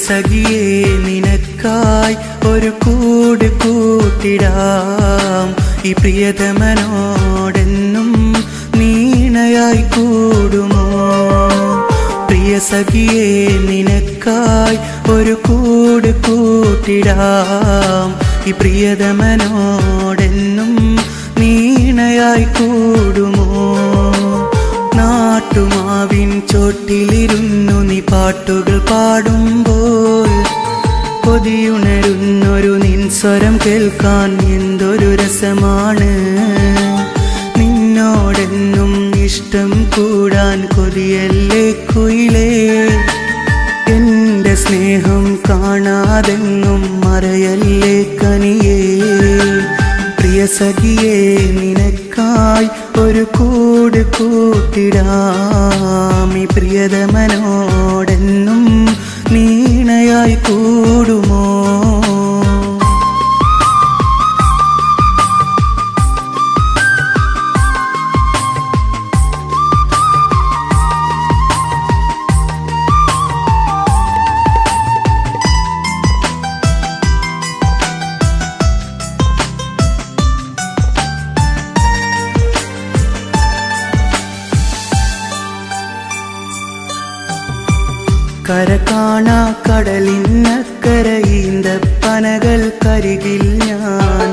സഖിയേ നിനക്കായി ഒരു കൂട് കൂട്ടിടാം ഈ പ്രിയതമനോടെന്നും നീണയായി കൂടുമോ പ്രിയ സഖിയേ നിനക്കായി ഒരു കൂട് കൂട്ടിടാം ഈ പ്രിയതമനോടെന്നും നീണയായി കൂടുമോ നാട്ടുമാവിൻ ചോട്ടിലിരുന്നു നീ പാട്ടുകൾ പാടുമ്പോൾ കൊതിയുണരുന്നൊരു നിൻ സ്വരം കേൾക്കാൻ എന്തൊരു രസമാണ് നിന്നോടെന്നും ഇഷ്ടം കൂടാൻ കൊതിയല്ലേ കുയിലേ എന്റെ സ്നേഹം കാണാതെങ്ങും മറയല്ലേ കനിയേ പ്രിയ സഖിയേ നിനക്കായി ഒരു കൂട് കൂട്ടിടാം ഈ പ്രിയതമനോടെന്നും നീണയായി കൂടുമോ കര കാണാ കടലിനക്കരയിന്ത പനകൾക്കരികിൽ ഞാൻ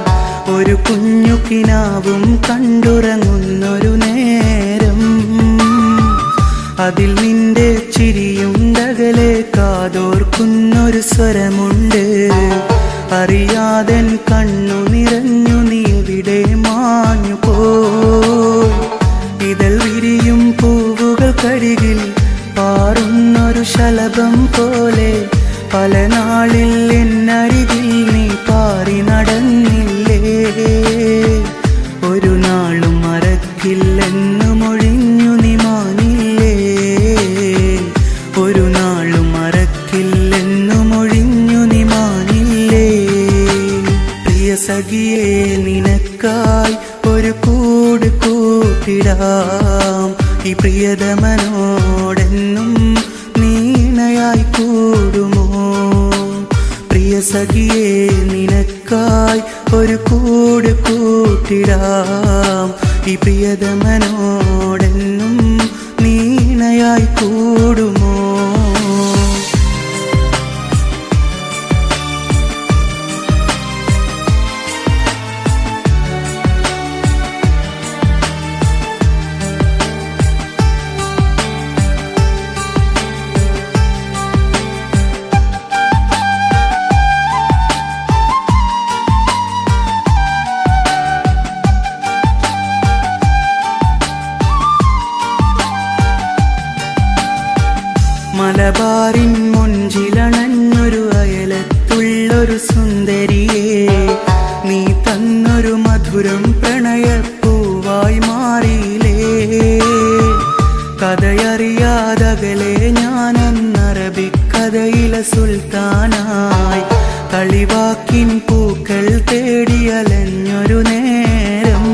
ഒരു കുഞ്ഞു കിനാവും കണ്ടുറങ്ങുന്നൊരു നേരം അതിൽ നിന്റെ ചിരിയുണ്ടകലെ കാതോർക്കുന്നൊരു സ്വരമുണ്ട് അറിയാതൻ കണ്ണു നിറഞ്ഞു നീ എവിടെ മാഞ്ഞു പോയി ഇതൾ വിരിയും പൂവുകൾക്കരികിൽ പാറുന്നൊരു ശലഭം പോലെ പല നാളിൽ എന്നരികിൽ നീ പാറി നടന്നില്ലേ ഒരു നാളും മറക്കില്ലെന്നു മൊഴിഞ്ഞു നീ മാനില്ലേ ഒരു നാളും മറക്കില്ലെന്നു മൊഴിഞ്ഞു നീ മാനില്ലേ പ്രിയ സഖിയേ നിനക്കായി ഒരു കൂട് കൂട്ടിടാം ഈ പ്രിയതമനോടെന്നും നീണയായി കൂടുമോ പ്രിയ സഖിയേ നിനക്കായി ഒരു കൂട് കൂട്ടിടാം ഈ പ്രിയതമനോടെന്നും നീണയായി കൂടുമോ മലബാറിൻ മൊഞ്ചിലണഞ്ഞൊരു അയലത്തുള്ളൊരു സുന്ദരിയെ നീ തന്നൊരു മധുരം പ്രണയപ്പൂവായി മാറിയില്ലേ കഥയറിയാതകലെ ഞാനെന്നറബിക്കഥയിലെ സുൽത്താനായി കളിവാക്കിൻ പൂക്കൾ തേടിയലഞ്ഞൊരു നേരം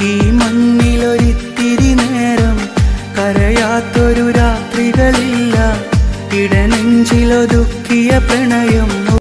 ഈ മണ്ണിലൊരിത്തിരി നേരം കരയാത്തൊരു രാത്രികളില്ല ഇടനെഞ്ചിലൊതുക്കിയ പ്രണയം